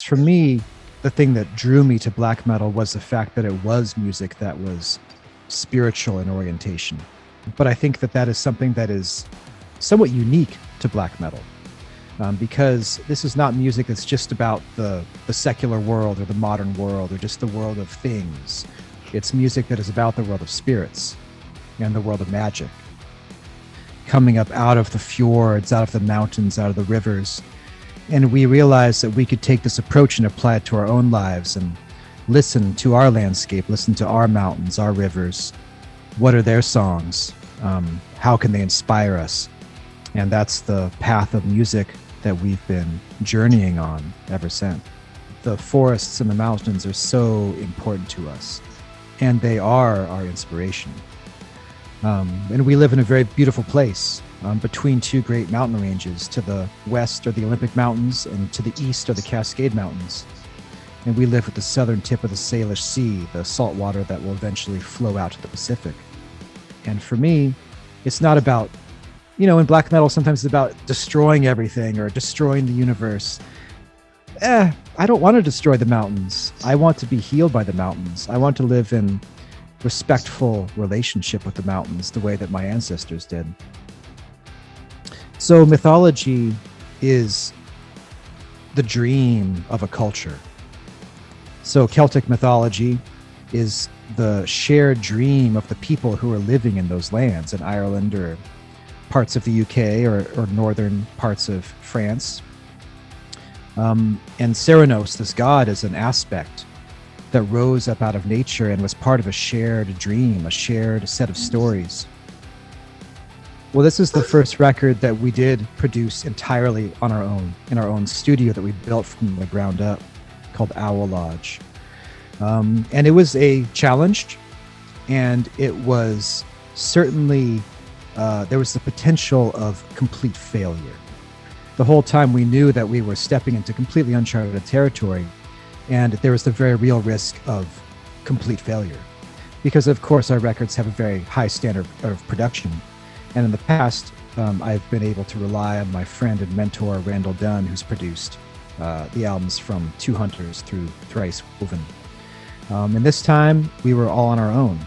For me, the thing that drew me to black metal was the fact that it was music that was spiritual in orientation. But I think that that is something that is somewhat unique to black metal, because this is not music that's just about the secular world or the modern world or just the world of things. It's music that is about the world of spirits and the world of magic, coming up out of the fjords, out of the mountains, out of the rivers. And we realized that we could take this approach and apply it to our own lives and listen to our landscape, listen to our mountains, our rivers. What are their songs? How can they inspire us? And that's the path of music that we've been journeying on ever since. The forests and the mountains are so important to us, and they are our inspiration. And we live in a very beautiful place between two great mountain ranges. To the west are the Olympic Mountains, and to the east are the Cascade Mountains. And we live at the southern tip of the Salish Sea, the salt water that will eventually flow out to the Pacific. And for me, it's not about, in black metal, sometimes it's about destroying everything or destroying the universe. I don't want to destroy the mountains. I want to be healed by the mountains. I want to live in respectful relationship with the mountains the way that my ancestors did. So mythology is the dream of a culture. So Celtic mythology is the shared dream of the people who are living in those lands in Ireland or parts of the UK or northern parts of France. And Ceranos, this god, is an aspect that rose up out of nature and was part of a shared dream, a shared set of stories. Well, this is the first record that we did produce entirely on our own, in our own studio that we built from the ground up, called Owl Lodge. And it was a challenge, and it was certainly, there was the potential of complete failure. The whole time we knew that we were stepping into completely uncharted territory, and there was the very real risk of complete failure. Because of course our records have a very high standard of production. And in the past, I've been able to rely on my friend and mentor, Randall Dunn, who's produced the albums from Two Hunters through Thrice Woven. And this time we were all on our own.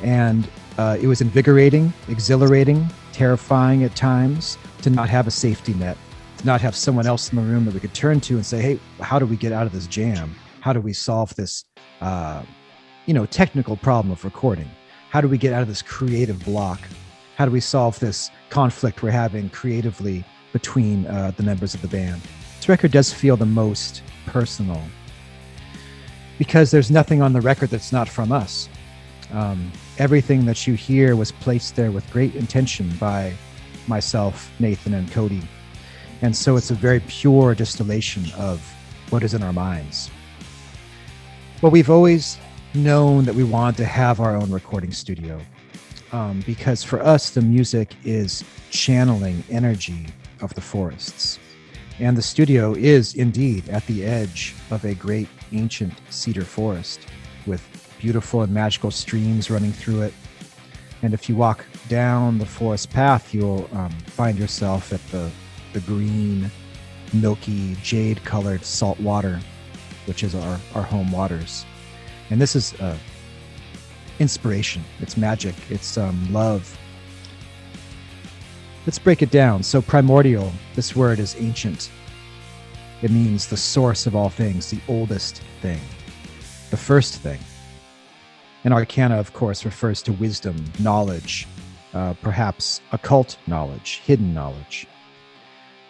And it was invigorating, exhilarating, terrifying at times to not have a safety net, to not have someone else in the room that we could turn to and say, hey, how do we get out of this jam? How do we solve this, technical problem of recording? How do we get out of this creative block? How do we solve this conflict we're having creatively between the members of the band? This record does feel the most personal because there's nothing on the record that's not from us. Everything that you hear was placed there with great intention by myself, Nathan, and Cody. And so it's a very pure distillation of what is in our minds. Well, we've always known that we wanted to have our own recording studio. Because for us, the music is channeling energy of the forests. And the studio is indeed at the edge of a great ancient cedar forest with beautiful and magical streams running through it. And if you walk down the forest path, you'll find yourself at the green, milky, jade-colored salt water, which is our home waters. And this is inspiration, it's magic, it's love. Let's break it down. So primordial, this word is ancient. It means the source of all things, the oldest thing, the first thing. And arcana, of course, refers to wisdom, knowledge, perhaps occult knowledge, hidden knowledge,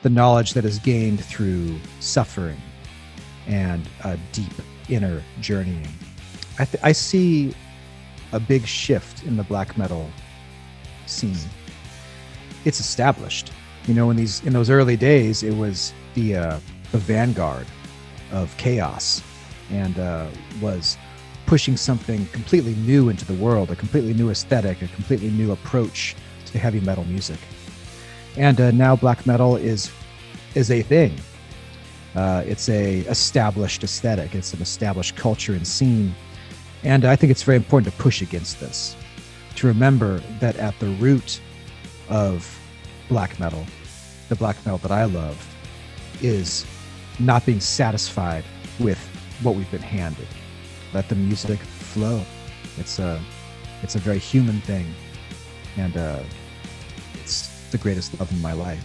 the knowledge that is gained through suffering and a deep inner journeying. I see a big shift in the black metal scene. It's established. In those early days, it was the vanguard of chaos and was pushing something completely new into the world, a completely new aesthetic, a completely new approach to heavy metal music. And now black metal is a thing. It's a established aesthetic. It's an established culture and scene. And I think it's very important to push against this, to remember that at the root of black metal, the black metal that I love, is not being satisfied with what we've been handed. Let the music flow. It's a very human thing, and it's the greatest love in my life.